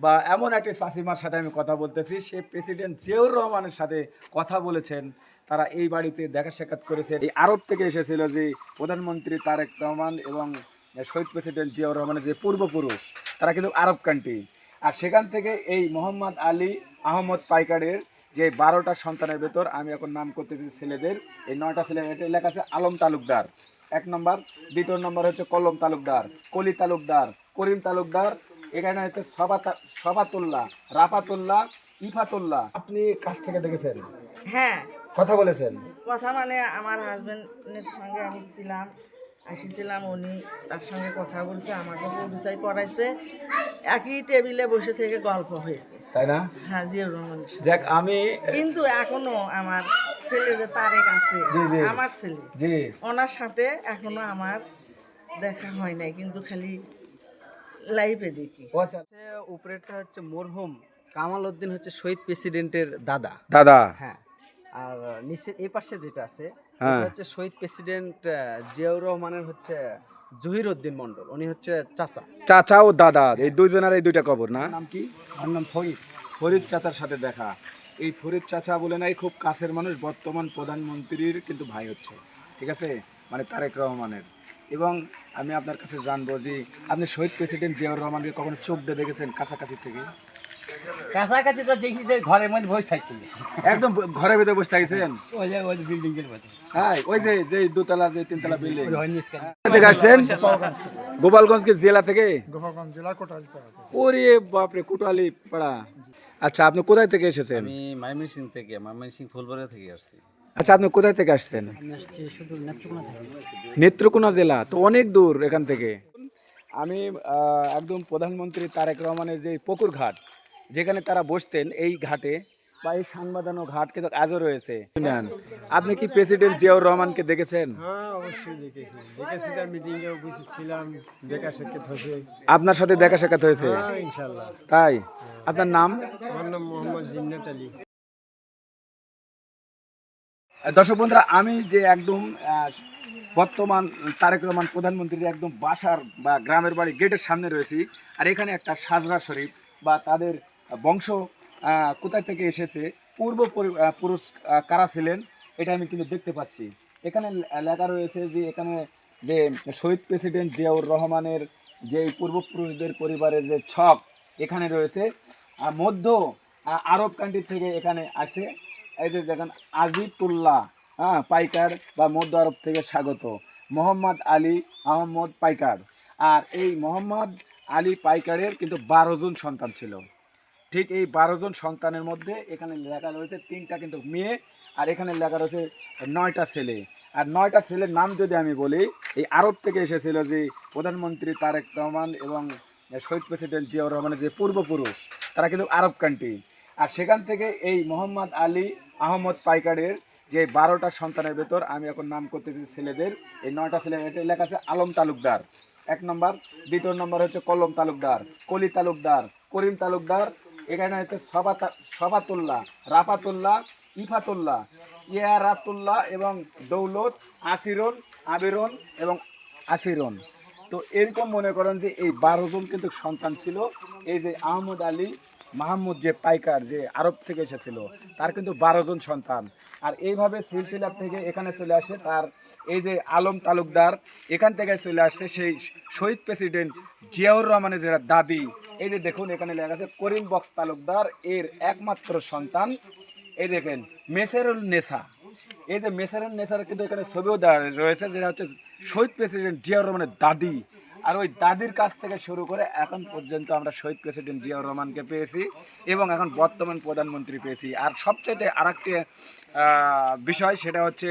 বা এমন একটি চাষিমার সাথে আমি কথা বলতেছি, সে প্রেসিডেন্ট জিয়াউর রহমানের সাথে কথা বলেছেন। তারা এই বাড়িতে দেখা সাক্ষাৎ করেছে। এই আরব থেকে এসেছিল যে প্রধানমন্ত্রী তারেক রহমান এবং শহীদ প্রেসিডেন্ট জিয়াউর রহমানের যে পূর্বপুরুষ, তারা কিন্তু আরব কান্ট্রি। আর সেখান থেকে এই মোহাম্মদ আলী আহমদ পাইকারের যে 12টা সন্তানের ভেতর আমি এখন নাম করতেছি ছেলেদের, এই 9টা ছেলে, এটা লেখা আছে আলম তালুকদার 1 নম্বর, 2 নম্বর হচ্ছে কলম তালুকদার, কলি তালুকদার, করিম তালুকদার, এখানে হচ্ছে সবাতুল্লাহ, রাফাতুল্লাহ, ইফাতুল্লাহ। আপনি কাছ থেকে দেখেছেন, হ্যাঁ, কথা বলেছেন? কথা মানে আমার হাজবেন্ডের সঙ্গে আমি আসিছিলাম, উনি তার সঙ্গে কথা বলছে, আমাকে পরিচয় করাইছে, একই টেবিলে বসে থেকে গল্প হয়েছে, তাই না? হ্যাঁ, জিয়াউর রহমানের সাথে। যাক, আমি কিন্তু এখনো আমার ছেলে যে তারেক আছে, জি, জি। আমার ছেলে, জি, ওনার সাথে এখনো আমার দেখা হয় নাই, কিন্তু খালি লাইভে দেখি। ও আচ্ছা। উপরেরটা হচ্ছে মরহুম কামাল উদ্দিন, হচ্ছে শহীদ প্রেসিডেন্টের দাদা। দাদা। হ্যাঁ, আর নিচের এই পাশে যেটা আছে হ্যাঁ। এটা হচ্ছে শহীদ প্রেসিডেন্ট জিয়াউর রহমানের হচ্ছে জহির উদ্দিন মন্ডল, উনি হচ্ছে চাচা। চাচা ও দাদা, এই দুইজনের এই দুইটা কবর না? নাম কি? আমার নাম ফরিদ। ফরিদ চাচার সাথে দেখা। এই ফরিদ চাচা বলে নাই, খুব কাছের মানুষ, বর্তমান প্রধানমন্ত্রীর কিন্তু ভাই হচ্ছে, ঠিক আছে, মানে তারেক রহমানের। এবং আমি আপনার কাছে জানবো যে আপনি শহীদ প্রেসিডেন্ট জিয়াউর রহমানকে কখনো চোখ দিয়ে দেখেছেন কাছাকাছি থেকে? কাছাকাছি তো দেখি যে ঘরের মধ্যে বসে থাকছিল, একদম ঘরের ভিতরে বসে থাকছেন? ওই বিল্ডিং এর মধ্যে। হ্যাঁ, ওই যে যে দোতলা, যে 3তলা বিল্ডিং ওই থেকে আসছেন? গোপালগঞ্জ জেলা থেকে? গোপালগঞ্জ জেলা কোটালীপাড়া। ওরে বাপরে, কোটালি পাড়া। আচ্ছা, আপনি কোথায় থেকে এসেছেন? আমি ময়মনসিংহ ফুলবাড়িয়া থেকে আসছি। আচ্ছা, আপনি কোথায় থেকে আসছেন? নেত্রকোনা জেলা তো অনেক দূর এখান থেকে। আমি একদম প্রধানমন্ত্রী তারেক রহমানের যে পুকুর ঘাট, যেখানে তারা বসতেন, এই ঘাটে বা এই সাংবাদানো ঘাট কিন্তু আজও রয়েছে। আপনি কি প্রেসিডেন্ট জিয়াউর রহমানকে দেখেছেন? হ্যাঁ, অবশ্যই দেখেছি, তার মিটিংয়ে উপস্থিত ছিলাম, দেখা সাক্ষাৎ হয়েছে। আপনার সাথে দেখা সাক্ষাৎ হয়েছে? হ্যাঁ, ইনশাল্লাহ। তাই? আপনার নাম? আমার নাম মোহাম্মদ জিন্নাত আলী। দর্শক বন্ধুরা, আমি যে একদম বর্তমান তারেক রহমান প্রধানমন্ত্রীর একদম বাসার বা গ্রামের বাড়ি গেটের সামনে রয়েছি। আর এখানে একটা সাজরা শরীফ বা তাদের বংশ কোথায় থেকে এসেছে, পুরুষ কারা ছিলেন, এটা আমি কিন্তু দেখতে পাচ্ছি। এখানে লেখা রয়েছে যে এখানে যে শহীদ প্রেসিডেন্ট জিয়াউর রহমানের যে পূর্বপুরুষদের পরিবারের যে ছক এখানে রয়েছে। মধ্য আরব কান্ট্রি থেকে এখানে আসে। এই যে দেখেন, আজিতুল্লাহ, হ্যাঁ, পাইকার বা মধ্য আরব থেকে স্বাগত, মোহাম্মদ আলী আহমদ পাইকার। আর এই মোহাম্মদ আলী পাইকারের কিন্তু 12 জন সন্তান ছিল। ঠিক এই 12 জন সন্তানের মধ্যে এখানে লেখা রয়েছে 3টা কিন্তু মেয়ে, আর এখানে লেখা রয়েছে 9টা ছেলে। আর 9টা ছেলের নাম যদি আমি বলি, এই আরব থেকে এসেছিল যে প্রধানমন্ত্রী তারেক রহমান এবং শহীদ প্রেসিডেন্ট জিয়াউর রহমানের যে পূর্বপুরুষ, তারা কিন্তু আরব কান্ট্রি। আর সেখান থেকে এই মোহাম্মদ আলী আহমদ পাইকারের যে 12টা সন্তানের ভেতর আমি এখন নাম করতেছি ছেলেদের, এই 9টা ছেলে, এটা লেখা আছে আলম তালুকদার 1 নম্বর, 2 নম্বর হচ্ছে কলম তালুকদার, কলি তালুকদার, করিম তালুকদার, এখানে হচ্ছে সবাতুল্লাহ, রাফাতুল্লাহ, ইফাতুল্লাহ, ইয়ারাতুল্লাহ এবং দৌলত, আসিরন, আবিরন এবং আসিরন। তো এরকম মনে করেন যে এই 12 জন কিন্তু সন্তান ছিল। এই যে আহমদ আলী মাহমুদ যে পাইকার, যে আরব থেকে এসেছিল, তার কিন্তু 12 জন সন্তান। আর এইভাবে সিলসিলা থেকে এখানে চলে আসে তার এই যে আলম তালুকদার, এখান থেকে চলে আসছে সেই শহীদ প্রেসিডেন্ট জিয়াউর রহমানের যেটা দাদি। এই যে দেখুন, এখানে লেখা আছে করিম বক্স তালুকদার এর একমাত্র সন্তান। এই দেখেন মেসেরুল নেসা, এই যে মেসেরুল নেসার কিন্তু এখানে ছবিও দেওয়া রয়েছে, যেটা হচ্ছে শহীদ প্রেসিডেন্ট জিয়াউর রহমানের দাদি। আর ওই দাদির কাছ থেকে শুরু করে এখন পর্যন্ত আমরা শহীদ প্রেসিডেন্ট জিয়াউর রহমানকে পেয়েছি এবং এখন বর্তমান প্রধানমন্ত্রী পেয়েছি। আর সবচেয়ে আরেকটি বিষয়, সেটা হচ্ছে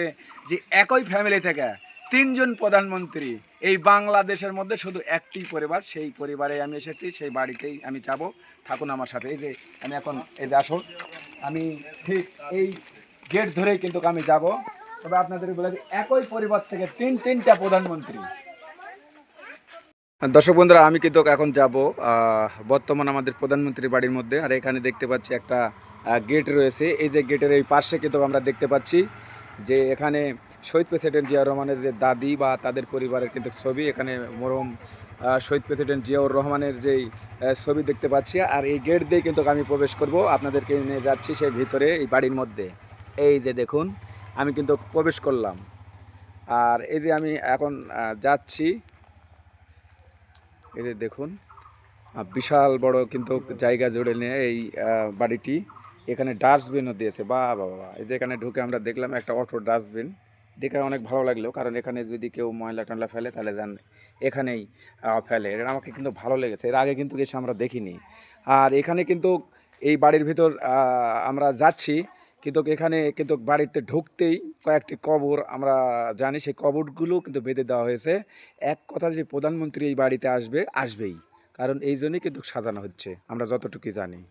যে একই ফ্যামিলি থেকে 3 জন প্রধানমন্ত্রী। এই বাংলাদেশের মধ্যে শুধু একটি পরিবার, সেই পরিবারে আমি এসেছি, সেই বাড়িতেই আমি যাব। থাকুন আমার সাথে। এই যে আমি এখন, এই যে আসুন, আমি ঠিক এই গেট ধরেই কিন্তু আমি যাব। তবে আপনাদের বলে দিই, একই পরিবার থেকে 3টা প্রধানমন্ত্রী। দর্শক বন্ধুরা, আমি কিন্তু এখন যাব বর্তমান আমাদের প্রধানমন্ত্রীর বাড়ির মধ্যে। আর এখানে দেখতে পাচ্ছি একটা গেট রয়েছে। এই যে গেটের এই পাশে কিন্তু আমরা দেখতে পাচ্ছি যে এখানে শহীদ প্রেসিডেন্ট জিয়াউর রহমানের যে দাদি বা তাদের পরিবারের কিন্তু ছবি, এখানে মরহুম শহীদ প্রেসিডেন্ট জিয়াউর রহমানের যেই ছবি দেখতে পাচ্ছি। আর এই গেট দিয়ে কিন্তু আমি প্রবেশ করব, আপনাদেরকে নিয়ে যাচ্ছি সেই ভিতরে এই বাড়ির মধ্যে। এই যে দেখুন আমি কিন্তু প্রবেশ করলাম, আর এই যে আমি এখন যাচ্ছি, এই যে দেখুন বিশাল বড় কিন্তু জায়গা জুড়ে নিয়ে এই বাড়িটি। এখানে ডাস্টবিনও দিয়েছে, বাবা, এই যে এখানে ঢুকে আমরা দেখলাম একটা অটো ডাস্টবিন, দেখে অনেক ভালো লাগলো, কারণ এখানে যদি কেউ ময়লা টয়লা ফেলে তাহলে যান এখানেই ফেলে। এটা আমাকে কিন্তু ভালো লেগেছে, এর আগে কিন্তু এসে আমরা দেখিনি। আর এখানে কিন্তু এই বাড়ির ভিতর আমরা যাচ্ছি, কিন্তু এখানে কিন্তু বাড়িতে ঢুকতেই কয়েকটি কবর আমরা জানি, সেই কবরগুলো কিন্তু বেঁধে দেওয়া হয়েছে। এক কথা যে প্রধানমন্ত্রী এই বাড়িতে আসবেই, কারণ এই জন্যই কিন্তু সাজানো হচ্ছে, আমরা যতটুকু জানি।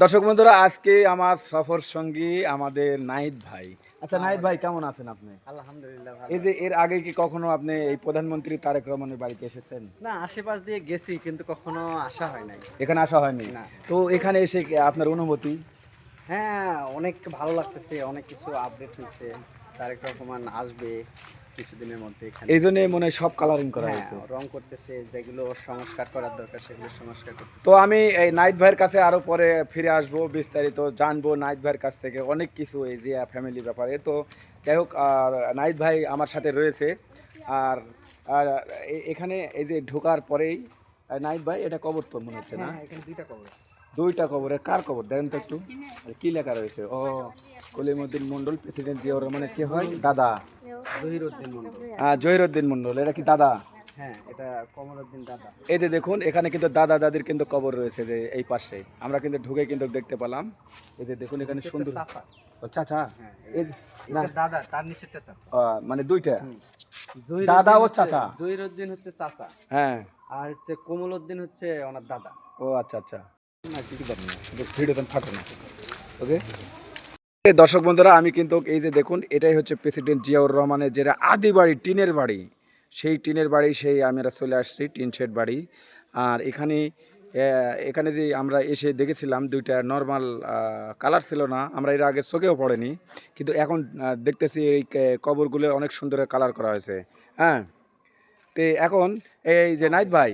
দর্শক বন্ধুরা, আজকে আমার সফর সঙ্গী আমাদের নাহিদ ভাই। আচ্ছা নাহিদ ভাই, কেমন আছেন আপনি? আলহামদুলিল্লাহ ভালো। এই যে এর আগে কি কখনো আপনি এই প্রধানমন্ত্রী তারেক রহমানের বাড়িতে এসেছেন? না, আশেপাশ দিয়ে গেছি কিন্তু কখনো আসা হয় নাই। এখানে আসা হয়নি? না। তো এখানে এসে কি আপনার অনুভূতি? হ্যাঁ, অনেক ভালো লাগতেছে, অনেক কিছু আপডেট হয়েছে। তারেক রহমান আসবে কিছুদিনের মধ্যে এখানে। এই জন্য মনে হয় সব কালারিং করা হ্যাঁ, হয়েছে। রং করতেছে, যেগুলো সংস্কার করার দরকার সেগুলো সংস্কার করতেছে। তো আমি এই নাহিদ ভাইয়ের কাছে আরো পরে ফিরে আসবো, বিস্তারিত জানবো নাহিদ ভাইয়ের কাছ থেকে অনেক কিছু এই জিয়া ফ্যামিলি ব্যাপারে। তো যাই হোক, আর নাহিদ ভাই আমার সাথে রয়েছে। আর আর এখানে এই যে ঢোকার পরেই নাহিদ ভাই, এটা কবর তো মনে হচ্ছে না? হ্যাঁ, এখানে দুইটা কবর। দুইটা কবরের কার কবর দেখেন তো একটু, কি লেখা রয়েছে? ও, কলিমউদ্দিন মন্ডল, প্রেসিডেন্ট জিয়াউর রহমানের কি হয় দাদা? জহিরউদ্দিন মন্ডল। জহিরউদ্দিন মন্ডল, এটা কি দাদা? হ্যাঁ, এটা কমরউদ্দিন দাদা। এই যে দেখুন এখানে কিন্তু দাদা দাদির কিন্তু কবর রয়েছে, যে এই পাশে আমরা কিন্তু ঢুকে কিন্তু দেখতে পেলাম। এই যে দেখুন এখানে সুন্দর। চাচা। ও চাচা, হ্যাঁ, এই না, এটা দাদা, তার নিচেরটা চাচা। মানে দুইটা জহিরউদ্দিন দাদা ও হচ্ছে- চাচা? জহিরউদ্দিন হচ্ছে চাচা, হ্যাঁ। আর হচ্ছে কমলউদ্দিন হচ্ছে ওনার দাদা। ও আচ্ছা আচ্ছা, না কিছু জানি না, শুধু ভিডিওতে ফাটো না। ওকে দর্শক বন্ধুরা, আমি কিন্তু এই যে দেখুন এটাই হচ্ছে প্রেসিডেন্ট জিয়াউর রহমানের যেটা আদি বাড়ি, টিনের বাড়ি, সেই টিনের বাড়ি, সেই আমরা চলে আসছি টিন শেড বাড়ি। আর এখানে যে আমরা এসে দেখেছিলাম দুইটা নর্মাল কালার ছিল না, আমরা এর আগে চোখেও পড়েনি, কিন্তু এখন দেখতেছি এই কবরগুলো অনেক সুন্দর কালার করা হয়েছে। হ্যাঁ, তো এখন এই যে নাহিদ ভাই,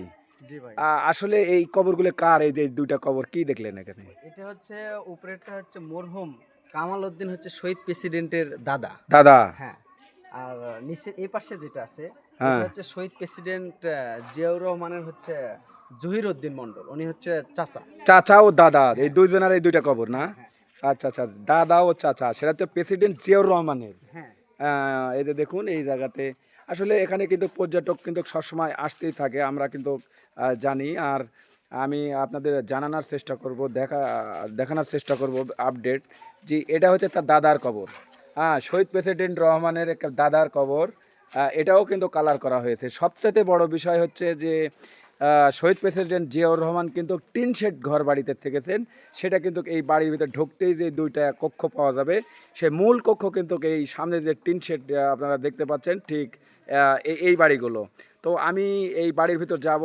জি ভাই। আসলে এই কবরগুলো কার? এই যে দুইটা কবর কি দেখলেন এখানে? এটা হচ্ছে উপরেরটা হচ্ছে মরহুম কামাল উদ্দিন, হচ্ছে শহীদ প্রেসিডেন্টের দাদা। দাদা? হ্যাঁ, আর নিচে এই পাশে যেটা আছে হ্যাঁ। এটা হচ্ছে শহীদ প্রেসিডেন্ট জিয়াউর রহমানের হচ্ছে জহিরউদ্দিন মন্ডল, উনি হচ্ছে চাচা। চাচা ও দাদা, এই দুইজনের এই দুইটা কবর না? আচ্ছা আচ্ছা, দাদা ও চাচা, সেটা তো প্রেসিডেন্ট জিয়াউর রহমানের। হ্যাঁ, এই যে দেখুন এই জায়গাতে আসলে এখানে কিন্তু পর্যটক কিন্তু সবসময় আসতেই থাকে, আমরা কিন্তু জানি। আর আমি আপনাদের জানানোর চেষ্টা করব, দেখানোর চেষ্টা করব আপডেট, যে এটা হচ্ছে তার দাদার কবর। হ্যাঁ, শহীদ প্রেসিডেন্ট রহমানের একটা দাদার কবর। এটাও কিন্তু কালার করা হয়েছে। সবচেয়ে বড় বিষয় হচ্ছে যে শহীদ প্রেসিডেন্ট জিয়াউর রহমান কিন্তু টিন শেড ঘর বাড়িতে থেকেছেন, সেটা কিন্তু এই বাড়ির ভিতরে ঢুকতেই যে দুইটা কক্ষ পাওয়া যাবে, সেই মূল কক্ষ কিন্তু এই সামনে যে টিন শেড আপনারা দেখতে পাচ্ছেন, ঠিক এই বাড়িগুলো। তো আমি এই বাড়ির ভিতর যাব,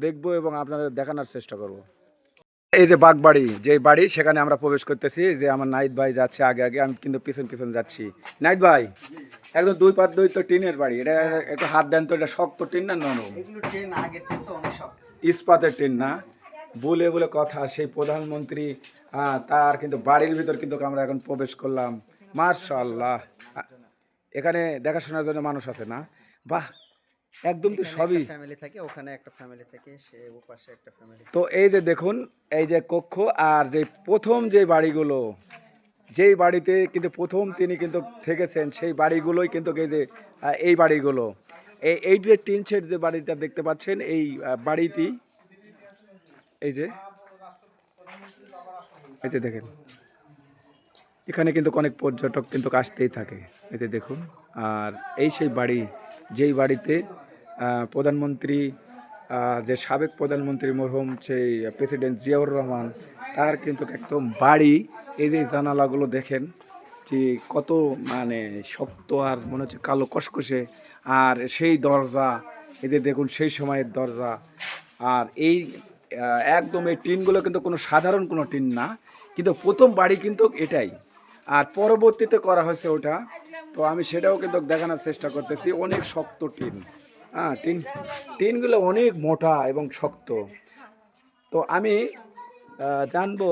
দেখব এবং আপনাদের দেখানোর চেষ্টা করব। এই যে বাগবাড়ি, যে বাড়ি, সেখানে আমরা প্রবেশ করতেছি। যে আমার নাহিদ ভাই যাচ্ছে আগে আগে, আমি কিন্তু পিছন পিছন যাচ্ছি। নাহিদ ভাই, একদম দুই পাত দুই তো টিনের বাড়ি, এটা একটু হাত দেন তো, এটা শক্ত টিন না নরম? এগুলো ট্রেন, আগের ট্রেন তো অনেক শক্ত। ইস্পাতের টিন না? বলে বলে কথা, সেই প্রধানমন্ত্রী তার কিন্তু বাড়ির ভিতর কিন্তু আমরা এখন প্রবেশ করলাম। মাশাআল্লাহ, এখানে দেখাশোনার জন্য মানুষ আছে না? বাহ, একদম তো সবই। ফ্যামিলি থাকে, ওখানে একটা ফ্যামিলি থাকে, সে ও পাশে একটা ফ্যামিলি। তো এই যে দেখুন এই যে কক্ষ, আর যে প্রথম যে বাড়িগুলো, যেই বাড়িতে কিন্তু প্রথম তিনি কিন্তু থেকেছেন, সেই বাড়িগুলোই কিন্তু এই যে এই বাড়িগুলো, এই যে টিন শেড যে বাড়িটা দেখতে পাচ্ছেন, এই বাড়িটি, এই যে দেখেন এখানে কিন্তু অনেক পর্যটক কিন্তু আসতেই থাকে, এতে দেখুন। আর এই সেই বাড়ি, যেই বাড়িতে প্রধানমন্ত্রী, যে সাবেক প্রধানমন্ত্রী মরহুম সেই প্রেসিডেন্ট জিয়াউর রহমান, তার কিন্তু একদম বাড়ি। এই যে জানালাগুলো দেখেন যে কত মানে শক্ত, আর মনে হচ্ছে কালো কসকসে। আর সেই দরজা, এই যে দেখুন সেই সময়ের দরজা। আর এই একদম এই টিনগুলো কিন্তু কোনো সাধারণ কোনো টিন না, কিন্তু প্রথম বাড়ি কিন্তু এটাই। আর পরবর্তীতে করা হয়েছে ওটা, তো আমি সেটাও কিন্তু দেখানোর চেষ্টা করতেছি। অনেক শক্ত টিন, হ্যাঁ টিনগুলো অনেক মোটা এবং শক্ত। তো আমি জানবো,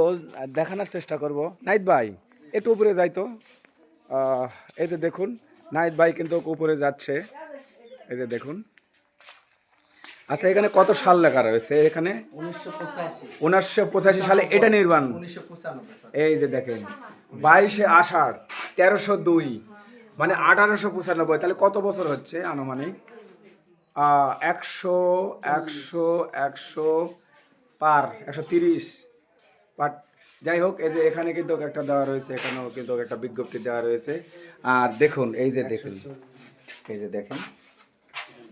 দেখানোর চেষ্টা করব। নাইত ভাই একটু উপরে যাই তো। এই যে দেখুন, নাইত ভাই কিন্তু উপরে যাচ্ছে, এই যে দেখুন। আচ্ছা, এখানে কত সাল লেখা রয়েছে? এখানে 1985 সালে এটা নির্মাণ। এই যে দেখেন, 22শে আষাঢ় 1302, মানে 1895। তাহলে কত বছর হচ্ছে আনুমানিক? 100 পার 130 বাট যাই হোক, এই যে এখানে কিন্তু একটা দেওয়া রয়েছে, এখানেও কিন্তু একটা বিজ্ঞপ্তি দেওয়া রয়েছে। আর দেখুন, এই যে দেখুন, এই যে দেখেন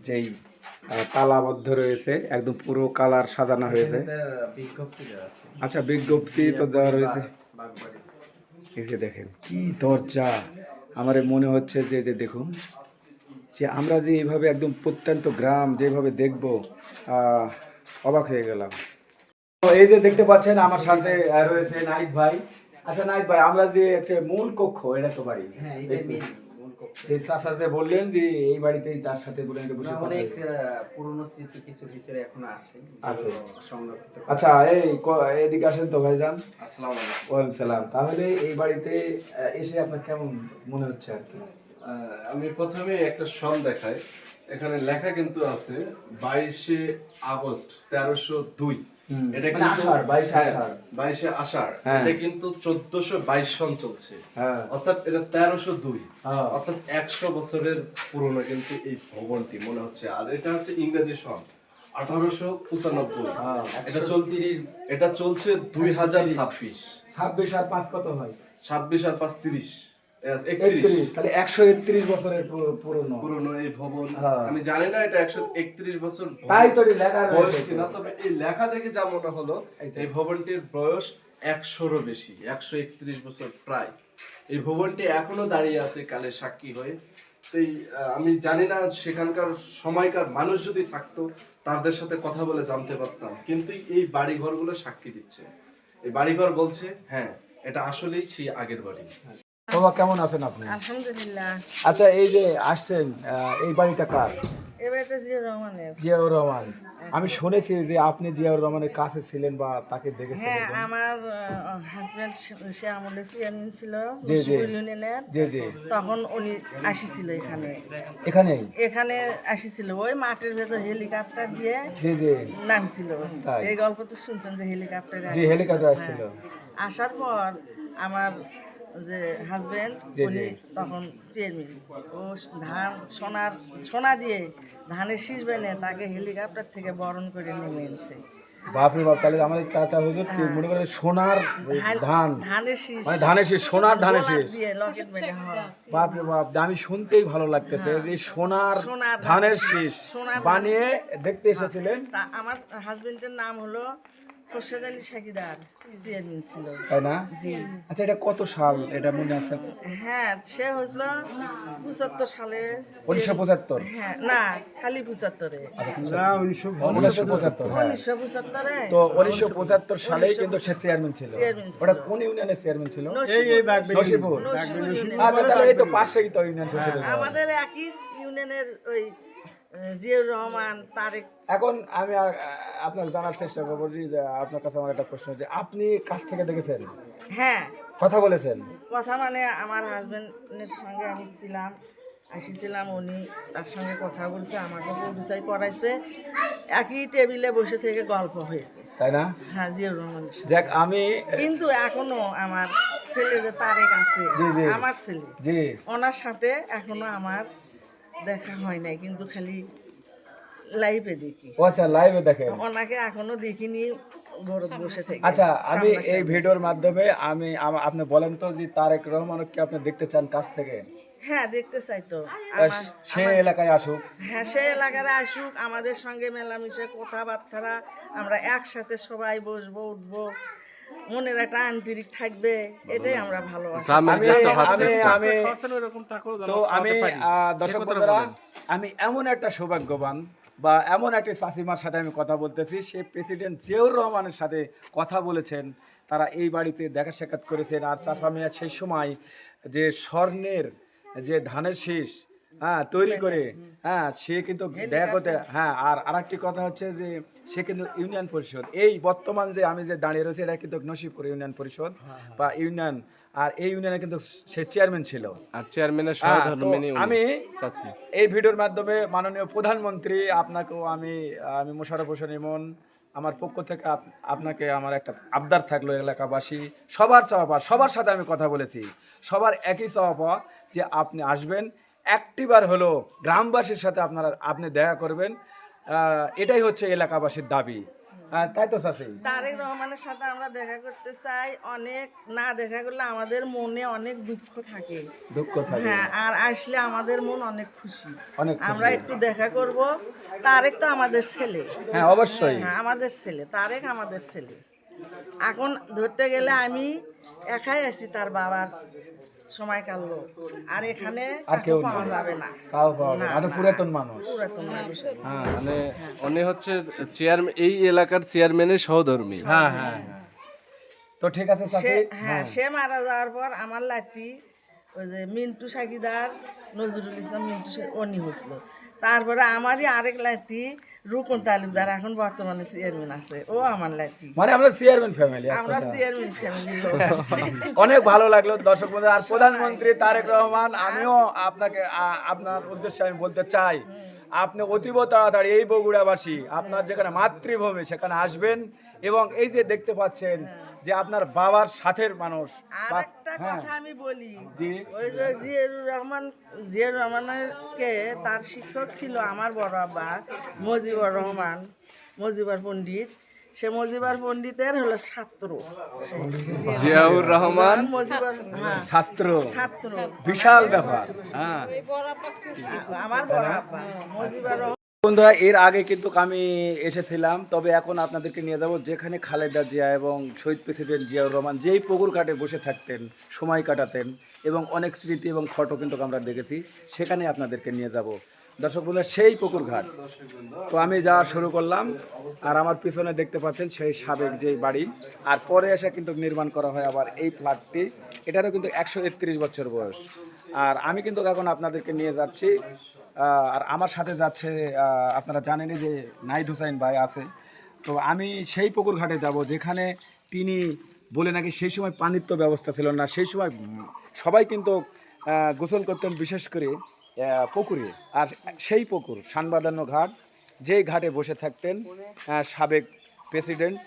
যেই তালাবদ্ধ রয়েছে, একদম পুরো কালার সাজানো হয়েছে। আচ্ছা, বিজ্ঞপ্তি তো দেওয়া রয়েছে। এই যে দেখেন কি দরজা, আমার মনে হচ্ছে যে দেখুন, যে আমরা যে এইভাবে একদম প্রত্যন্ত গ্রাম যেভাবে দেখব, অবাক হয়ে গেলাম। তো এই যে দেখতে পাচ্ছেন আমার সাথে রয়েছে নাইত ভাই। আচ্ছা নাইত ভাই, আমরা যে একটা মূল কক্ষ, এটা তো বাড়ি, যে চাচা যে বললেন যে এই বাড়িতেই তার সাথে বলেন যে বসে অনেক পুরনো স্মৃতি কিছু ভিতরে এখনো আছে সংরক্ষিত। আচ্ছা, এদিকে আসেন তো ভাইজান। আসসালামু আলাইকুম। ওয়ালাইকুম সালাম। তাহলে এই বাড়িতে এসে আপনার কেমন মনে হচ্ছে আর কি? আমি প্রথমে একটা সন দেখাই। এখানে লেখা কিন্তু আছে 22শে আগস্ট 1302। এটা মানে কিন্তু আষাঢ়, 22শে আষাঢ়। 22শে আষাঢ়। হ্যাঁ। এটা কিন্তু 1422 সন চলছে। হ্যাঁ। অর্থাৎ এটা 1302। হ্যাঁ। অর্থাৎ 100 বছরের পুরনো কিন্তু এই ভবনটি মনে হচ্ছে। আর এটা হচ্ছে ইংরেজি সন 1895। এটা চলছে 2026। 26 আর 5 কত হয়? 26 আর 5 30। 31। তাহলে 131 বছরের পুরনো পুরনো এই ভবন। হ্যাঁ। আমি জানি না এটা 131 বছর তাই তো লেখা বয়স রয়েছে কিনা, তবে এই লেখা দেখে যা মনে হলো এই ভবনটির বয়স 100-রও বেশি, 131 বছর প্রায়। এই ভবনটি এখনো দাঁড়িয়ে আছে কালের সাক্ষী হয়ে। তো আমি জানি না সেখানকার সময়কার মানুষ যদি থাকতো তাদের সাথে কথা বলে জানতে পারতাম, কিন্তু এই বাড়িঘরগুলো সাক্ষী দিচ্ছে। এই বাড়িঘর বলছে হ্যাঁ, এটা আসলেই সেই আগের বাড়ি। বাবা কেমন আছেন আপনি? আলহামদুলিল্লাহ। আচ্ছা, এই যে আসছেন, এই বাড়িটা কার? এবার এটা জিয়া রহমানের। জিয়াউর রহমান। আমি শুনেছি যে আপনি জিয়াউর রহমানের কাছে ছিলেন বা তাকে দেখেছেন। হ্যাঁ, আমার হাজবেন্ড সে আমলে চেয়ারম্যান ছিল জি, জি। ইউনিয়নের। জি জি। তখন উনি আসিছিল এখানেই? এখানে আসিছিল ওই মাঠের ভেতর হেলিকপ্টার দিয়ে জি জি। নামছিল। তাই? এই গল্প তো শুনছেন যে হেলিকপ্টারে জি, হেলিকপ্টার আসছিল। আসার পর আমার যে হাজবেন্ড জি, উনি জি। তখন চেয়ারম্যান, ও ধান সোনা দিয়ে ধানের শীষ বেনে তাকে হেলিকপ্টার থেকে বরণ করে নেমে এনেছে। বাপরে বাপ, তাহলে আমাদের চাচা হুজুর কি মনে করেন সোনার ধান, ধানের শীষ মানে ধানের শীষ, সোনার ধানের শীষ। দিয়ে লকেট বেঁধে হয়। বাপরে বাপ, আমি শুনতেই ভালো লাগতেছে যে সোনার সোনার ধানের শীষ সোনার বানিয়ে দেখতে এসেছিলেন। তা আমার হাজবেন্ডের নাম হলো খোরশেদ আলী সাকিদার, চেয়ারম্যান ছিল। তাই না? জি। আচ্ছা, এটা কত সাল, এটা মনে আছে? হ্যাঁ, সে হয়েছিল 75 সালে। 1975। হ্যাঁ, না খালি 75-এ। না 1975, হ্যাঁ। 1975-এ তো 1975 সালে কিন্তু সে চেয়ারম্যান ছিল। চেয়ারম্যান ছিল। ওটা কোন ইউনিয়নের চেয়ারম্যান ছিল? এই বাগবেড়ি নসিপুর। নসিপুর ইউনিয়ন। আচ্ছা, তাহলে এই তো পাশেই তো ইউনিয়ন পরিষদ। আমাদের একই ইউনিয়নের ওই জিয়াউর রহমান তারেক। এখন আমি আপনার জানার চেষ্টা করবো যে আপনার কাছে আমার একটা প্রশ্ন, যে আপনি কাছ থেকে দেখেছেন, হ্যাঁ, কথা বলেছেন? কথা মানে আমার হাজবেন্ডের সঙ্গে আমি আসিছিলাম, উনি তার সঙ্গে কথা বলছে, আমাকে পরিচয় করাইছে, একই টেবিলে বসে থেকে গল্প হয়েছে। তাই না? হ্যাঁ, জিয়াউর রহমানের সাথে। যাক, আমি কিন্তু এখনো আমার ছেলে যে তারেক আছে, জি, জি। আমার ছেলে, জি। ওনার সাথে এখনো আমার দেখা হয় নাই, কিন্তু খালি লাইভে দেখি। ও আচ্ছা, লাইভে দেখেন। ওনাকে এখনো দেখিনি ঘরে বসে থেকে। আচ্ছা, আমি এই সামনাসামনি। ভিডিওর মাধ্যমে আপনি বলেন তো যে তারেক রহমানকে আপনি দেখতে চান কাছ থেকে? হ্যাঁ, দেখতে চাই তো। সে এলাকায় আসুক। হ্যাঁ, সে এলাকার আসুক, আমাদের সঙ্গে মেলামেশা কথাবার্তা, আমরা একসাথে সবাই বসবো উঠবো, মনের একটা আন্তরিক থাকবে, এটাই আমরা ভালোবাসি। দর্শক বন্ধুরা, আমি এমন একটা সৌভাগ্যবান বা এমন একটা চাচিমার সাথে আমি কথা বলতেছি, সে প্রেসিডেন্ট জিয়াউর রহমানের সাথে কথা বলেছেন। তারা এই বাড়িতে দেখা সাক্ষাৎ করেছেন। আর চাচা মিয়া সেই সময় যে স্বর্ণের যে ধানের শীষ তৈরি করে সে কিন্তু দেখা করতে আর আরেকটি কথা হচ্ছে যে সে কিন্তু ইউনিয়ন পরিষদ, এই বর্তমান যে আমি যে দাঁড়িয়ে রয়েছে এটা কিন্তু নসিবপুর ইউনিয়ন পরিষদ বা ইউনিয়ন, আর এই ইউনিয়নে কিন্তু সে চেয়ারম্যান ছিল। আর চেয়ারম্যানের তো সহধর্মিণী আমি চাচি। এই ভিডিওর মাধ্যমে মাননীয় প্রধানমন্ত্রী আপনাকেও আমি মোশাররফ হোসেন ইমন আমার পক্ষ থেকে আপনাকে আমার একটা আবদার থাকলো, এলাকাবাসী সবার চাওয়া পাওয়া, সবার সাথে আমি কথা বলেছি, সবার একই চাওয়া পাওয়া যে আপনি আসবেন, একটিবার হলো গ্রামবাসীর সাথে আপনি দেখা করবেন, এটাই হচ্ছে এলাকাবাসীর দাবি। তাই তো চাচি? তারেক রহমানের সাথে আমরা দেখা করতে চাই। অনেক না দেখা করলে আমাদের মনে অনেক দুঃখ থাকে, দুঃখ থাকে। হ্যাঁ, আর আসলে আমাদের মন অনেক খুশি। অনেক খুশি। আমরা একটু দেখা করব। তারেক তো আমাদের ছেলে, হ্যাঁ অবশ্যই। হ্যাঁ আমাদের ছেলে, তারেক আমাদের ছেলে। এখন ধরতে গেলে আমি একাই আছি তার বাবার সময় কাটলো, আর এখানে আর কেউ পাওয়া যাবে না, তাও পাওয়া যায়, আর পুরাতন মানুষ। পুরাতন মানুষ। মানে উনি হচ্ছে চেয়ারম্যান, এই এলাকার চেয়ারম্যানের সহধর্মী। হ্যাঁ হ্যাঁ হ্যাঁ। তো ঠিক আছে চাচি। হ্যাঁ, সে মারা যাওয়ার পর আমার লাতি ওই যে মিন্টু সাকিদার, নজরুল ইসলাম মিন্টু উনি হয়েছিল। তারপরে আমারই আরেক লাতি রুকন তালুকদার, এখন বর্তমানে চেয়ারম্যান আছে, ও আমার লাতি। মানে আমরা চেয়ারম্যান ফ্যামিলি। আমরা চেয়ারম্যান ফ্যামিলির লোক। অনেক ভালো লাগলো দর্শক বন্ধু। আর প্রধানমন্ত্রী তারেক রহমান, আমিও আপনাকে আপনার উদ্দেশ্যে আমি বলতে চাই, আপনি অতীব তাড়াতাড়ি এই বগুড়াবাসী আপনার যেখানে মাতৃভূমি সেখানে আসবেন, এবং এই যে দেখতে পাচ্ছেন যে আপনার বাবার সাথের মানুষ। আর একটা কথা আমি বলি, জি। ওই যে জিয়াউর রহমানকে তার শিক্ষক ছিল আমার বড় আব্বা মজিবর পণ্ডিত। সে মজিবর পণ্ডিতের হলো ছাত্র, জিয়াউর রহমান মজিবর, হ্যাঁ, ছাত্র, ছাত্র, বিশাল ব্যাপার। হ্যাঁ আমার বড় আব্বা মজিবর রহমান। বন্ধুরা, এর আগে কিন্তু আমি এসেছিলাম, তবে এখন আপনাদেরকে নিয়ে যাব যেখানে খালেদা জিয়া এবং শহীদ প্রেসিডেন্ট জিয়াউর রহমান যেই পুকুর ঘাটে বসে থাকতেন, সময় কাটাতেন, এবং অনেক স্মৃতি এবং ফটো কিন্তু আমরা দেখেছি, সেখানে আপনাদেরকে নিয়ে যাব দর্শক বন্ধুরা, সেই পুকুর ঘাট। তো আমি যাওয়া শুরু করলাম, আর আমার পিছনে দেখতে পাচ্ছেন সেই সাবেক যেই বাড়ি, আর পরে এসে কিন্তু নির্মাণ করা হয় আবার এই ফ্ল্যাটটি। এটারও কিন্তু 131 বছর বয়স। আর আমি কিন্তু এখন আপনাদেরকে নিয়ে যাচ্ছি, আর আমার সাথে যাচ্ছে আপনারা জানেনই যে নাহিদ হোসেন ভাই আছে। তো আমি সেই পুকুর ঘাটে যাব যেখানে তিনি বলে নাকি সেই সময় পানির তো ব্যবস্থা ছিল না, সেই সময় সবাই কিন্তু গোসল করতেন বিশেষ করে পুকুরে। আর সেই পুকুর সানবাঁধানো ঘাট, যেই ঘাটে বসে থাকতেন সাবেক প্রেসিডেন্ট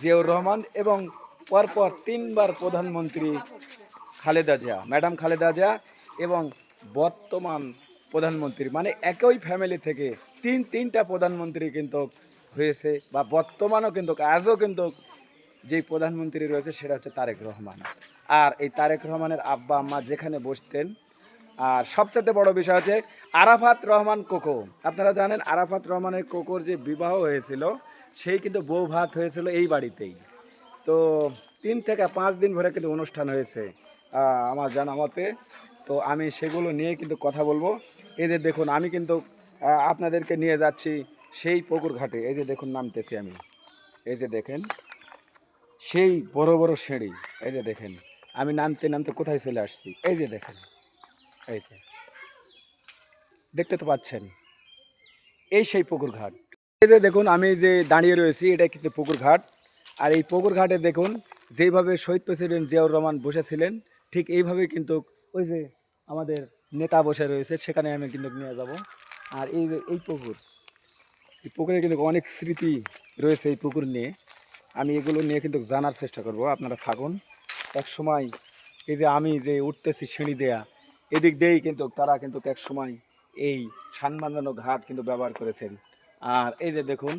জিয়াউর রহমান এবং পরপর 3 বার প্রধানমন্ত্রী খালেদা জিয়া, ম্যাডাম খালেদা জিয়া, এবং বর্তমান প্রধানমন্ত্রী, মানে একই ফ্যামিলি থেকে তিনটা প্রধানমন্ত্রী কিন্তু হয়েছে, বা বর্তমানও কিন্তু আজও কিন্তু যেই প্রধানমন্ত্রী রয়েছে সেটা হচ্ছে তারেক রহমান। আর এই তারেক রহমানের আব্বা আম্মা যেখানে বসতেন, আর সবচেয়ে বড় বিষয় হচ্ছে আরাফাত রহমান কোকো। আপনারা জানেন আরাফাত রহমানের কোকোর যে বিবাহ হয়েছিল, সেই কিন্তু বউ ভাত হয়েছিল এই বাড়িতেই। তো 3 থেকে 5 দিন ধরে কিন্তু অনুষ্ঠান হয়েছে আমার জানা মতে। তো আমি সেগুলো নিয়ে কিন্তু কথা বলবো। এই যে দেখুন, আমি কিন্তু আপনাদেরকে নিয়ে যাচ্ছি সেই পুকুর ঘাটে। এই যে দেখুন, নামতেছি আমি, এই যে দেখেন সেই বড় বড় সিঁড়ি, এই যে দেখেন আমি নামতে নামতে কোথায় চলে আসছি। এই যে দেখেন, এই যে দেখতে তো পাচ্ছেন, এই সেই পুকুর ঘাট। এই যে দেখুন আমি যে দাঁড়িয়ে রয়েছি, এটা কিন্তু পুকুর ঘাট। আর এই পুকুর ঘাটে দেখুন যেইভাবে শহীদ প্রেসিডেন্ট জিয়াউর রহমান বসেছিলেন, ঠিক এইভাবেই কিন্তু ওই যে আমাদের নেতা বসে রয়েছে, সেখানে আমি কিন্তু নিয়ে যাব। আর এই যে এই পুকুরে কিন্তু অনেক স্মৃতি রয়েছে এই পুকুর নিয়ে, আমি এগুলো নিয়ে কিন্তু জানার চেষ্টা করব। আপনারা থাকুন। এক সময় এই যে আমি যে উঠতেছি সিঁড়ি দেয়া, এদিক দিয়েই কিন্তু তারা কিন্তু এক সময় এই সানবাঁধানো ঘাট কিন্তু ব্যবহার করেছেন। আর এই যে দেখুন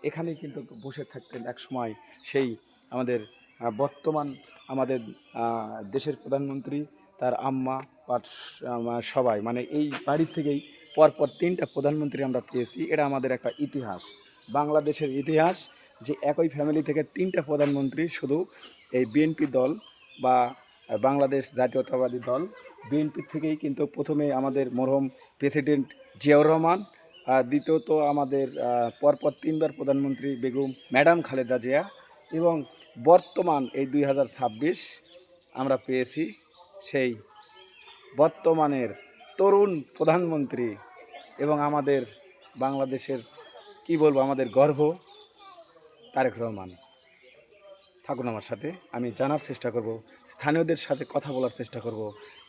এখানেই কিন্তু বসে থাকতেন এক সময় সেই আমাদের বর্তমান আমাদের দেশের প্রধানমন্ত্রী, তার আম্মা বা সবাই, মানে এই বাড়ি থেকেই পরপর 3টা প্রধানমন্ত্রী আমরা পেয়েছি। এটা আমাদের একটা ইতিহাস, বাংলাদেশের ইতিহাস, যে একই ফ্যামিলি থেকে 3টা প্রধানমন্ত্রী। শুধু এই বিএনপি দল বা বাংলাদেশ জাতীয়তাবাদী দল বিএনপি থেকেই কিন্তু প্রথমে আমাদের মরহুম প্রেসিডেন্ট জিয়াউর রহমান, দ্বিতীয়ত আমাদের পরপর 3 বার প্রধানমন্ত্রী বেগম ম্যাডাম খালেদা জিয়া, এবং বর্তমান এই 2026 আমরা পেয়েছি সেই বর্তমানের তরুণ প্রধানমন্ত্রী এবং আমাদের বাংলাদেশের কি বলবো আমাদের গর্ব তারেক রহমান। থাকুন আমার সাথে, আমি জানার চেষ্টা করব, স্থানীয়দের সাথে কথা বলার চেষ্টা করব,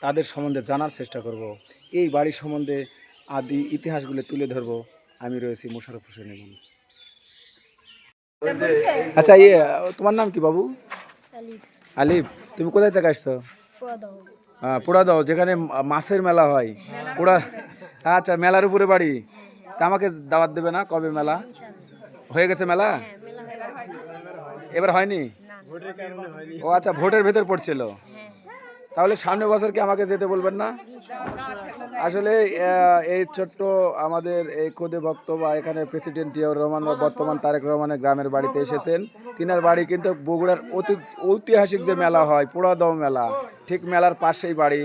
তাদের সম্বন্ধে জানার চেষ্টা করব, এই বাড়ি সম্বন্ধে আদি ইতিহাসগুলো তুলে ধরব। আমি রয়েছি মোশাররফ হোসেন ইমন। আচ্ছা তোমার নাম কি বাবু? আলিফ। তুমি কোথায় থেকে আসছো? পোড়াদহ, যেখানে মাছের মেলা হয়। পোড়া, আচ্ছা, মেলার উপরে বাড়ি। তা আমাকে দাওয়াত দেবে না? কবে মেলা হয়ে গেছে? মেলা এবার হয়নি? ও আচ্ছা, ভোটের ভেতর পড়ছিল। তাহলে সামনে বছর কি আমাকে যেতে বলবেন না? আসলে এই ছোট্ট আমাদের এই খোদে ভক্ত বা এখানে প্রেসিডেন্ট জিয়াউর রহমান বা বর্তমান তারেক রহমানের গ্রামের বাড়িতে এসেছেন। তিনার বাড়ি কিন্তু বগুড়ার ঐতিহাসিক যে মেলা হয় পোড়াদহ মেলা, ঠিক মেলার পাশেই বাড়ি।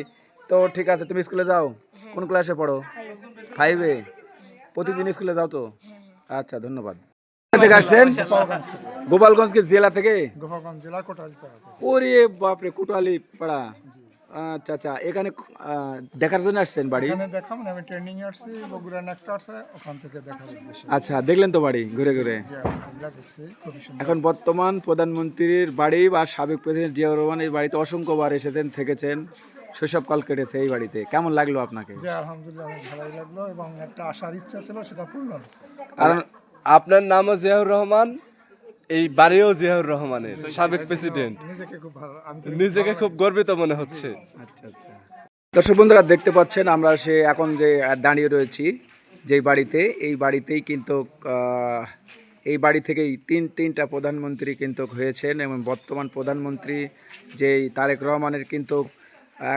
তো ঠিক আছে, তুমি স্কুলে যাও? কোন ক্লাসে পড়ো? 5-এ। প্রতিদিন স্কুলে যাও তো? আচ্ছা, ধন্যবাদ। থেকে আসছেন? গোপালগঞ্জ কি জেলা থেকে? গোপালগঞ্জ জেলা কোটালীপাড়া। ওরে বাপরে, কোটালীপাড়া। আচ্ছা আচ্ছা, এখানে দেখার জন্য আসছেন বাড়ি? এখানে দেখাম না, আমি ট্রেনিং এ আসছি, বগুড়া একটা আছে, ওখান থেকে দেখার উদ্দেশ্যে। আচ্ছা, দেখলেন তো বাড়ি ঘুরে ঘুরে? যে আলহামদুলিল্লাহ দেখছি, খুবই সুন্দর। এখন বর্তমান প্রধানমন্ত্রীর বাড়ি বা সাবেক প্রেসিডেন্ট জিয়াউর রহমান এই বাড়িতে অসংখ্যবার এসেছেন, থেকেছেন, শৈশবকাল কেটেছে এই বাড়িতে। কেমন লাগলো আপনাকে? যে আলহামদুলিল্লাহ অনেক ভালোই লাগলো, এবং একটা আসার ইচ্ছা ছিল, সেটা পূর্ণ হচ্ছে। কারণ আপনার নামও জিয়াউর রহমান, এই বাড়িও জিয়াউর রহমানের, সাবেক প্রেসিডেন্ট। নিজেকে খুব ভালো, আমি নিজেকে খুব গর্বিত মনে হচ্ছে। আচ্ছা আচ্ছা, দর্শক বন্ধুরা দেখতে পাচ্ছেন আমরা এখন যে দাঁড়িয়ে রয়েছি যেই বাড়িতে, এই বাড়িতেই কিন্তু এই বাড়ি থেকেই তিনটা প্রধানমন্ত্রী কিন্তু হয়েছেন, এবং বর্তমান প্রধানমন্ত্রী যেই তারেক রহমানের কিন্তু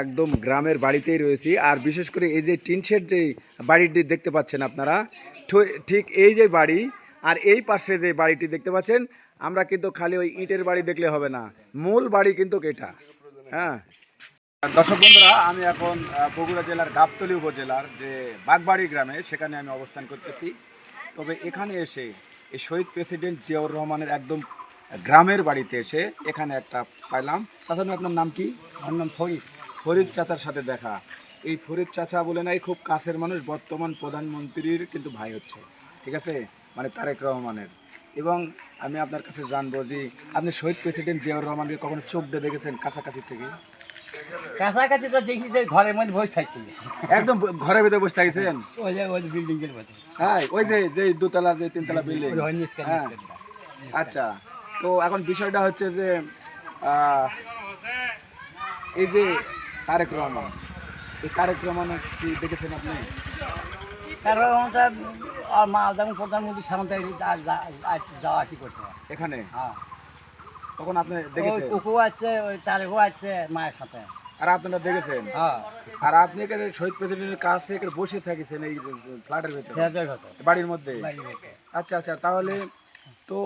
একদম গ্রামের বাড়িতেই রয়েছি। আর বিশেষ করে এই যে টিন শেড যে বাড়িটি দেখতে পাচ্ছেন আপনারা, ঠিক এই যে বাড়ি আর এই পাশে যে বাড়িটি দেখতে পাচ্ছেন, আমরা কিন্তু খালি ওই ইটের বাড়ি দেখলে হবে না, মূল বাড়ি কিন্তু এটা। হ্যাঁ দর্শক বন্ধুরা, আমি এখন বগুড়া জেলার গাবতলী উপজেলার যে বাগবাড়ি গ্রামে, সেখানে আমি অবস্থান করতেছি। তবে এখানে এসে এই শহীদ প্রেসিডেন্ট জিয়াউর রহমানের একদম গ্রামের বাড়িতে এসে এখানে একটা পাইলাম। চাচা, আপনার নাম কি? আমার নাম ফরিদ। ফরিদ চাচার সাথে দেখা। এই ফরিদ চাচা বলে নাই, খুব কাছের মানুষ, বর্তমান প্রধানমন্ত্রীর কিন্তু ভাই হচ্ছে, ঠিক আছে, মানে তারেক রহমানের। এবং আমি আপনার কাছে জানবো যে আপনি শহীদ প্রেসিডেন্ট জিয়াউর রহমানকে কখনো চোখ দিয়ে দেখেছেন কাছাকাছি থেকে? কাছাকাছি তো দেখি যে ঘরের মধ্যে বসে থাকছি, একদম ঘরের ভিতরে বসে থাকছেন? ওই বিল্ডিং এর মধ্যে। হ্যাঁ, ওই যে দোতলা যে তিনতলা বিল্ডিং। হ্যাঁ, আচ্ছা। তো এখন বিষয়টা হচ্ছে যে এই যে তারেক রহমান, এই তারেক রহমান কি দেখেছেন আপনি? তারপর আর মা যেমন প্রধানমন্ত্রী সামনে যাওয়া আসি করতে হয় এখানে। হ্যাঁ, তখন আপনি দেখেছেন? কুকু আছে, ওই তারেকও আছে মায়ের সাথে। আর আপনারা দেখেছেন? হ্যাঁ। আর আপনি এখানে শহীদ প্রেসিডেন্টের কাছে এখানে বসে থাকেছেন এই ফ্ল্যাটের ভিতরে, বাড়ির মধ্যে? আচ্ছা আচ্ছা, তাহলে তো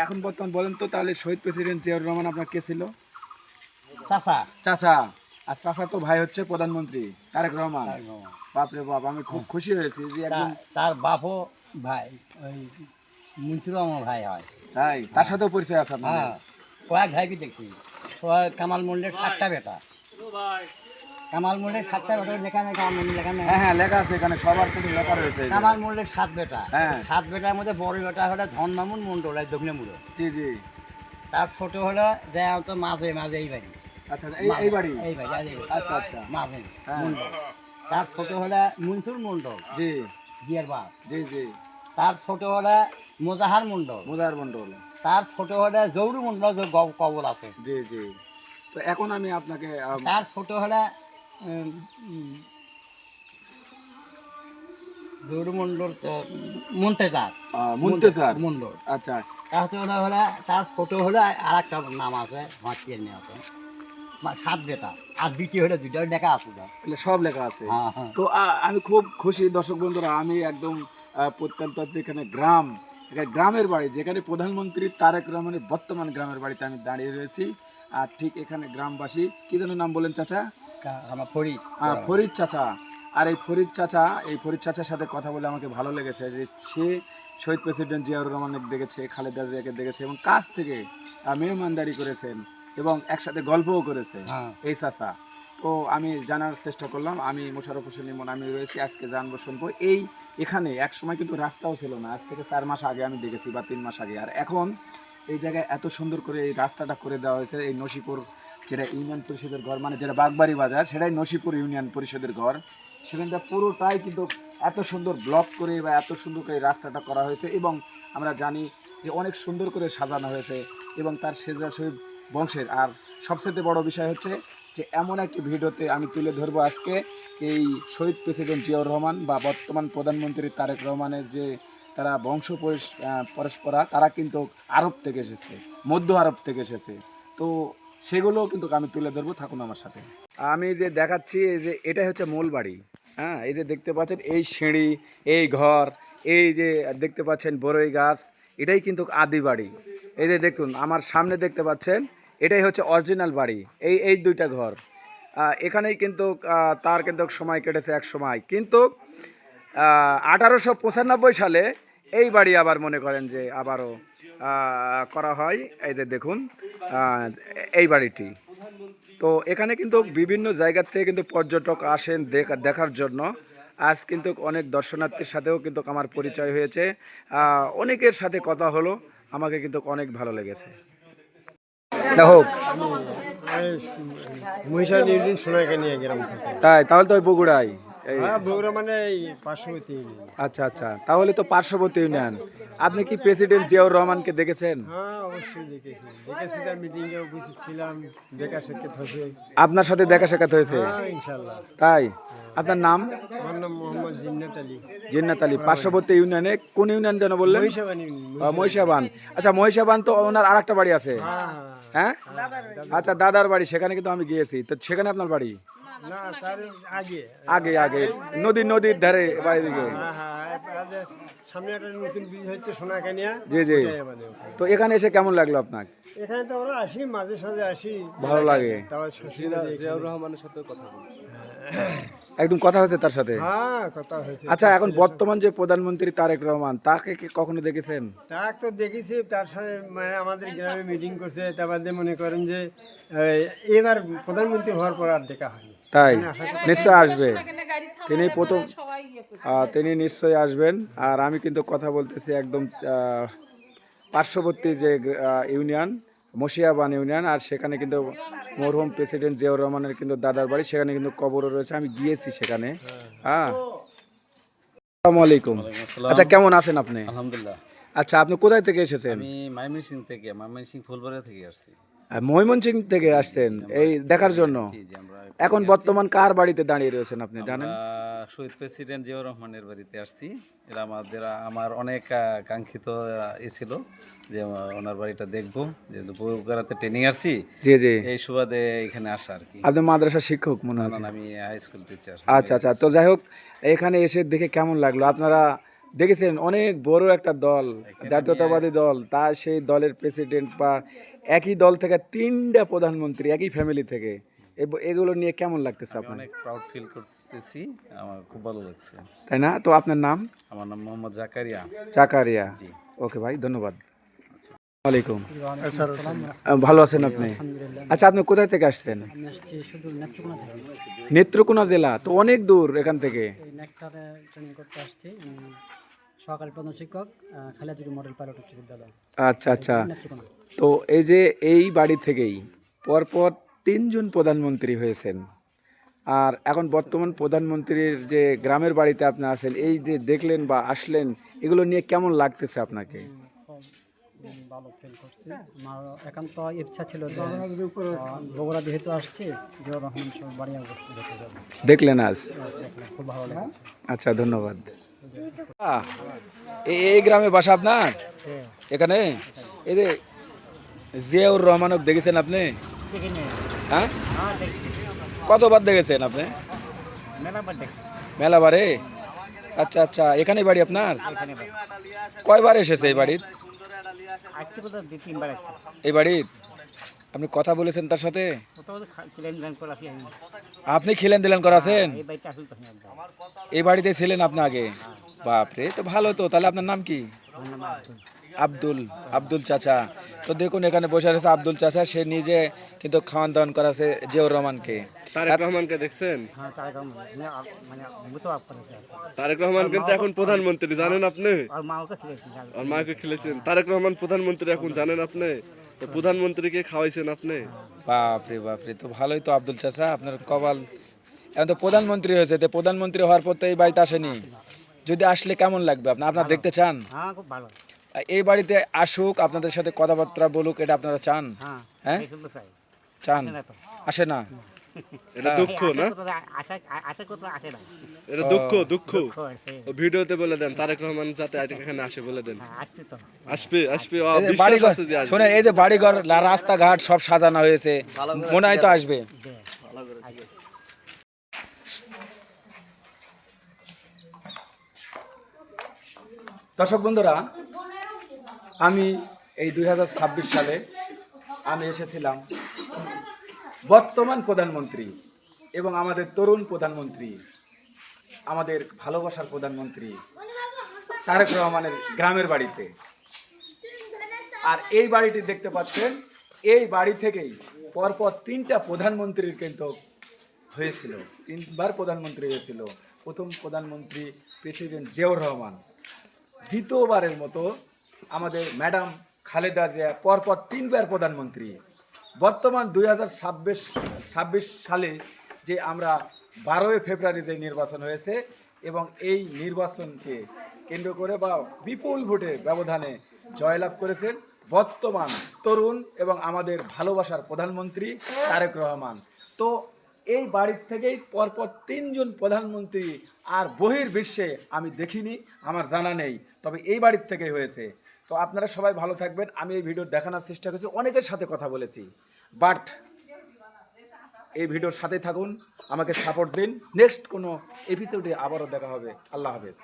এখন বর্তমান বলেন তো, তাহলে শহীদ প্রেসিডেন্ট জিয়াউর রহমান আপনার কে ছিল? চাচা। চাচা। আর চাচা তো ভাই হচ্ছে প্রধানমন্ত্রী তারেক রহমান। বাপরে বাপ, আমি খুব খুশি হয়েছি যে একদম তার বাপও ভাই, ওই মুন্সিরও আমার ভাই হয়। তাই, তার সাথেও পরিচয় আছে আপনার? হ্যাঁ, কয়েক ভাইকে দেখছি। সবাই কামাল মন্ডলের 7টা বেটা, কামাল মন্ডলের 7টা বেটা লেখা নেই, কামাল মন্ডল লেখা নেই। হ্যাঁ হ্যাঁ, লেখা আছে এখানে, সবার কিন্তু লেখা রয়েছে। কামাল মন্ডলের 7 বেটা। হ্যাঁ। 7 বেটার মধ্যে বড় বেটা হলো ধন মামুন মন্ডল, দক্ষিণে মুড়ো। জি জি। তার ছোট হলো যে তো মাঝে মাঝে এই বাড়ি, আচ্ছা, এই বাড়ি। এই বাড়ি আচ্ছা আচ্ছা, মাঝে হ্যাঁ। মন্ডল। তার ছোট হলো মনসুর মন্ডল, জি জিয়ার বাপ। জি জি। তার ছোট হলো মোজাহার মন্ডল। মুজাহার মন্ডল। তার ছোট হলো জৌরু মন্ডল, যে কবর আছে। জি জি। তো এখন আমি আপনাকে তার ছোট হলো জৌরু মন্ডল, মন্তেজার মুন্তেজার মন্ডল। আচ্ছা। তার হলো তার ছোট হলো আর একটা নাম আছে, হাঁটিয়ে নেওয়া আছে। 7 বেটা, আর বিটি হলো 2টা, দেখা আছে তো, এগুলো সব লেখা আছে। হ্যাঁ হ্যাঁ। তো আমি খুব খুশি দর্শক বন্ধুরা, আমি একদম প্রত্যন্ত যেখানে গ্রাম, এখানে গ্রামের বাড়ি, যেখানে প্রধানমন্ত্রী তারেক রহমানের বর্তমান গ্রামের বাড়িতে আমি দাঁড়িয়ে রয়েছি। আর ঠিক এখানে গ্রামবাসী, কি যেন নাম বলেন চাচা? আমার ফরিদ। ফরিদ চাচা। আর এই ফরিদ চাচার সাথে কথা বলে আমাকে ভালো লেগেছে যে সে শহীদ প্রেসিডেন্ট জিয়াউর রহমানকে দেখেছে, খালেদা জিয়াকে দেখেছে এবং কাছ থেকে মেহমানদারি করেছেন এবং একসাথে গল্পও করেছে এই চাচা। তো আমি জানার চেষ্টা করলাম, আমি মোশাররফ হোসেন ইমন, আমি রয়েছি, আজকে জানবো শুনবো। এখানে এক সময় কিন্তু রাস্তাও ছিল না, আজ থেকে 4 মাস আগে আমি দেখেছি বা 3 মাস আগে। আর এখন এই জায়গায় এত সুন্দর করে এই রাস্তাটা করে দেওয়া হয়েছে। এই নসিপুর যেটা ইউনিয়ন পরিষদের ঘর, মানে যেটা বাগবাড়ি বাজার, সেটাই নসিপুর ইউনিয়ন পরিষদের ঘর। সেখানটা পুরোটাই কিন্তু এত সুন্দর ব্লক করে বা এত সুন্দর করে রাস্তাটা করা হয়েছে এবং আমরা জানি যে অনেক সুন্দর করে সাজানো হয়েছে এবং তার শেররা শহীদ বংশের। আর সবচেয়ে বড় বিষয় হচ্ছে যে এমন একটি ভিডিওতে আমি তুলে ধরবো আজকে এই শহীদ প্রেসিডেন্ট জিয়াউর রহমান বা বর্তমান প্রধানমন্ত্রী তারেক রহমানের যে তারা বংশ পরস্পরা, তারা কিন্তু আরব থেকে এসেছে, মধ্য আরব থেকে এসেছে। তো সেগুলোও কিন্তু আমি তুলে ধরবো, থাকুন আমার সাথে। আমি যে দেখাচ্ছি এই যে এটাই হচ্ছে মূল বাড়ি। হ্যাঁ, এই যে দেখতে পাচ্ছেন এই সিঁড়ি, এই ঘর, এই যে দেখতে পাচ্ছেন বড়ই গাছ, এটাই কিন্তু আদি বাড়ি। এই যে দেখুন আমার সামনে দেখতে পাচ্ছেন, এটাই হচ্ছে অরিজিনাল বাড়ি। এই দুইটা ঘর এখানেই কিন্তু তার কিন্তু সময় কেটেছে এক সময়, কিন্তু 1895 সালে এই বাড়ি আবার মনে করেন যে আবারও করা হয়। এই যে দেখুন এই বাড়িটি। তো এখানে কিন্তু বিভিন্ন জায়গা থেকে কিন্তু পর্যটক আসেন দেখার জন্য। আজ কিন্তু অনেক দর্শনার্থীর সাথেও কিন্তু আমার পরিচয় হয়েছে, অনেকের সাথে কথা হলো, আমাকে কিন্তু অনেক ভালো লেগেছে। হোক মহিষার নিউজিন সোনাইকানিয়া গ্রাম থেকে। তাই, তাহলে তো ওই বগুড়াই। হ্যাঁ, বগুড়া মানে এই পার্শ্ববর্তী ইউনিয়ন। আচ্ছা আচ্ছা, তাহলে তো পার্শ্ববর্তী ইউনিয়ন। আপনি কি প্রেসিডেন্ট জিয়াউর রহমানকে দেখেছেন? হ্যাঁ, অবশ্যই দেখেছি, তার মিটিংয়ে উপস্থিত ছিলাম, দেখা সাক্ষাৎ হয়েছে। আপনার সাথে দেখা সাক্ষাৎ হয়েছে? হ্যাঁ, ইনশাল্লাহ। তাই, আপনার নাম? আমার নাম মোহাম্মদ জিন্নাত আলী। জিন্নাত আলী। পার্শ্ববর্তী ইউনিয়নে কোন ইউনিয়ন যেন বললেন? মহিষাবান ইউনিয়ন। মহিষাবান। আচ্ছা, মহিষাবান তো ওনার আরেকটা বাড়ি আছে। হ্যাঁ, হ্যাঁ, আচ্ছা, দাদার বাড়ি, সেখানে কিন্তু আমি গিয়েছি। তো সেখানে আপনার বাড়ি? না, তার আগে আগে আগে নদীর ধারে বাড়ি দিকে। হ্যাঁ, হ্যাঁ, সামনে একটা নতুন ব্রিজ হচ্ছে সোনাইকানিয়া। জি জি। তো এখানে এসে কেমন লাগলো আপনার? এখানে তো আমরা আসি, মাঝে সাঝে আসি, ভালো লাগে। তারপর জিয়াউর রহমানের সাথে কথা বলছি। একদম কথা হয়েছে তার সাথে? হ্যাঁ, কথা হয়েছে। আচ্ছা, এখন বর্তমান যে প্রধানমন্ত্রী তারেক রহমান, তাকে কি কখনো দেখেছেন? তাক তো দেখেছি, তার সাথে মানে আমাদের গ্রামে মিটিং করছে, তারপর দিয়ে মনে করেন যে এবার প্রধানমন্ত্রী হওয়ার পর আর দেখা হয়নি। তাই, নিশ্চয় আসবে তিনি প্রথম, তিনি নিশ্চয়ই আসবেন। আর আমি কিন্তু কথা বলতেছি একদম পার্শ্ববর্তী যে ইউনিয়ন, মশিয়াবান ইউনিয়ন, আর সেখানে কিন্তু মরহুম প্রেসিডেন্ট জিয়াউর রহমানের কিন্তু দাদার বাড়ি, সেখানে কিন্তু কবরও রয়েছে, আমি গিয়েছি সেখানে। হ্যাঁ, আসসালামু আলাইকুম। আচ্ছা, কেমন আছেন আপনি? আলহামদুলিল্লাহ। আচ্ছা, আপনি কোথায় থেকে এসেছেন? আমি ময়মনসিং ফুলবাড়ি থেকে আসছি। ময়মনসিং থেকে আসছেন এই দেখার জন্য? জি জি, আমরা এখন বর্তমান কার বাড়িতে দাঁড়িয়ে রয়েছেন আপনি জানেন? শহীদ প্রেসিডেন্ট জিয়াউর রহমানের বাড়িতে আসছি। এরা আমার অনেক কাঙ্ক্ষিত ছিল যে ওনার বাড়িটা দেখবো, যেহেতু বগুড়াতে ট্রেনিং আসছি। জি জি। এই সুবাদে এখানে আসা আর কি। আপনি মাদ্রাসা শিক্ষক মনে হয়? আমি হাই স্কুল টিচার। আচ্ছা আচ্ছা, তো যাই হোক, এখানে এসে দেখে কেমন লাগলো? আপনারা দেখেছেন অনেক বড় একটা দল, জাতীয়তাবাদী দল, তা সেই দলের প্রেসিডেন্ট বা একই দল থেকে 3টা প্রধানমন্ত্রী একই ফ্যামিলি থেকে, এগুলো নিয়ে কেমন লাগতেছে আপনার? অনেক প্রাউড ফিল করতেছি, আমার খুব ভালো লাগছে। তাই না? তো আপনার নাম? আমার নাম মোহাম্মদ জাকারিয়া। জাকারিয়া। জি। ওকে ভাই, ধন্যবাদ। ওয়ালাইকুম। ভালো আছেন আপনি? আচ্ছা, আপনি কোথায় থেকে আসছেন? নেত্রকোনা জেলা, তো অনেক দূর এখান থেকে। নেকটারে ট্রেনিং করতে আসছি, সহকারী প্রধান শিক্ষক, খালিয়াজুড়ি মডেল পাইলট উচ্চ বিদ্যালয়। আচ্ছা আচ্ছা, তো এই যে এই বাড়ি থেকেই পরপর 3জন প্রধানমন্ত্রী হয়েছেন, আর এখন বর্তমান প্রধানমন্ত্রীর যে গ্রামের বাড়িতে আপনি আছেন, এই যে দেখলেন বা আসলেন, এগুলো নিয়ে কেমন লাগতেছে আপনাকে? ভালো ফিল করছি। আমার একান্ত ইচ্ছা ছিল যে বগুড়া যেহেতু আসছি, জিয়াউর রহমান সব বাড়ি দেখতে যাবো। দেখলেন আজ? খুব ভালো লেগেছে। আচ্ছা, ধন্যবাদ। এই গ্রামে বাসা আপনার? এখানে এই যে জিয়াউর রহমানক দেখেছেন আপনি? হ্যাঁ, কতবার দেখেছেন আপনি? মেলাবারে। আচ্ছা আচ্ছা, এখানে বাড়ি আপনার? কয়বার এসেছে এই বাড়ির? এই বাড়ির আপনি কথা বলেছেন তার সাথে? আপনি খিলেন দিলেন করাছেন? এই বাড়িতে ছিলেন আপনি আগে? বাপরে, তো ভালো তো। তাহলে আপনার নাম কি? আব্দুল আব্দুল চাচা। তো দেখুন এখানে বসে আছে আব্দুল চাচা, সে নিজে কিন্তু খাওয়ান দাওয়ান করাছে জিয়াউর রহমানকে। তারেক রহমানকে দেখছেন? হ্যাঁ তারেক রহমান মানে মৃত আপ করেছে তারেক রহমান কিন্তু এখন প্রধানমন্ত্রী, জানেন আপনি? আর মাকে খেলেছি আর মাকে খেলেছেন। তারেক রহমান প্রধানমন্ত্রী এখন, জানেন আপনি? তো প্রধানমন্ত্রীকে খাওয়াইছেন আপনি? বাপরে বাপরে, তো ভালোই তো আব্দুল চাচা, আপনার কপাল। এখন তো প্রধানমন্ত্রী হয়েছে, তো প্রধানমন্ত্রী হওয়ার পর তো এই বাড়িতে আসেনি, যদি আসলে কেমন লাগবে আপনার দেখতে চান? হ্যাঁ খুব ভালো। এই বাড়িতে আসুক, আপনাদের সাথে কথাবার্তা বলুক, এটা আপনারা চান? হ্যাঁ হ্যাঁ এই শুনতে চাই। চান? আসে না? এটা দুঃখ না? আশা আশা করতে আসে না। এটা দুঃখ, দুঃখ। হ্যাঁ, ও ভিডিওতে বলে দেন তারেক রহমান যাতে এখানে আসে, বলে দেন। আসছে তো। আসবে, আসবে, ও এই যে বিশ্বাস বাড়িঘর, আছে যে আসবে। শোনেন এই যে বাড়িঘর রাস্তাঘাট সব সাজানো হয়েছে, মনে হয় তো আসবে। দর্শক বন্ধুরা, আমি এই 2026 সালে আমি এসেছিলাম বর্তমান প্রধানমন্ত্রী এবং আমাদের তরুণ প্রধানমন্ত্রী, আমাদের ভালোবাসার প্রধানমন্ত্রী তারেক রহমানের গ্রামের বাড়িতে। আর এই বাড়িটি দেখতে পাচ্ছেন, এই বাড়ি থেকেই পরপর 3টা প্রধানমন্ত্রীর কিন্তু হয়েছিল, 3বার প্রধানমন্ত্রী হয়েছিল। প্রথম প্রধানমন্ত্রী প্রেসিডেন্ট জিয়াউর রহমান, দ্বিতীয়বারের মতো আমাদের ম্যাডাম খালেদা জিয়া, পরপর 3বার প্রধানমন্ত্রী। বর্তমান 2026 সালে যে আমরা 12ই ফেব্রুয়ারি যে নির্বাচন হয়েছে, এবং এই নির্বাচনকে কেন্দ্র করে বা বিপুল ভোটে ব্যবধানে জয়লাভ করেছেন বর্তমান তরুণ এবং আমাদের ভালোবাসার প্রধানমন্ত্রী তারেক রহমান। তো এই বাড়ির থেকেই পরপর 3জন প্রধানমন্ত্রী আর বহির্বিশ্বে আমি দেখিনি, আমার জানা নেই, তবে এই বাড়ির থেকেই হয়েছে। তো আপনারা সবাই ভালো থাকবেন। আমি এই ভিডিও দেখানোর চেষ্টা করেছি, অনেকের সাথে কথা বলেছি, বাট এই ভিডিওর সাথে থাকুন, আমাকে সাপোর্ট দিন। নেক্সট কোনো এপিসোডে আবারও দেখা হবে। আল্লাহ হাফেজ।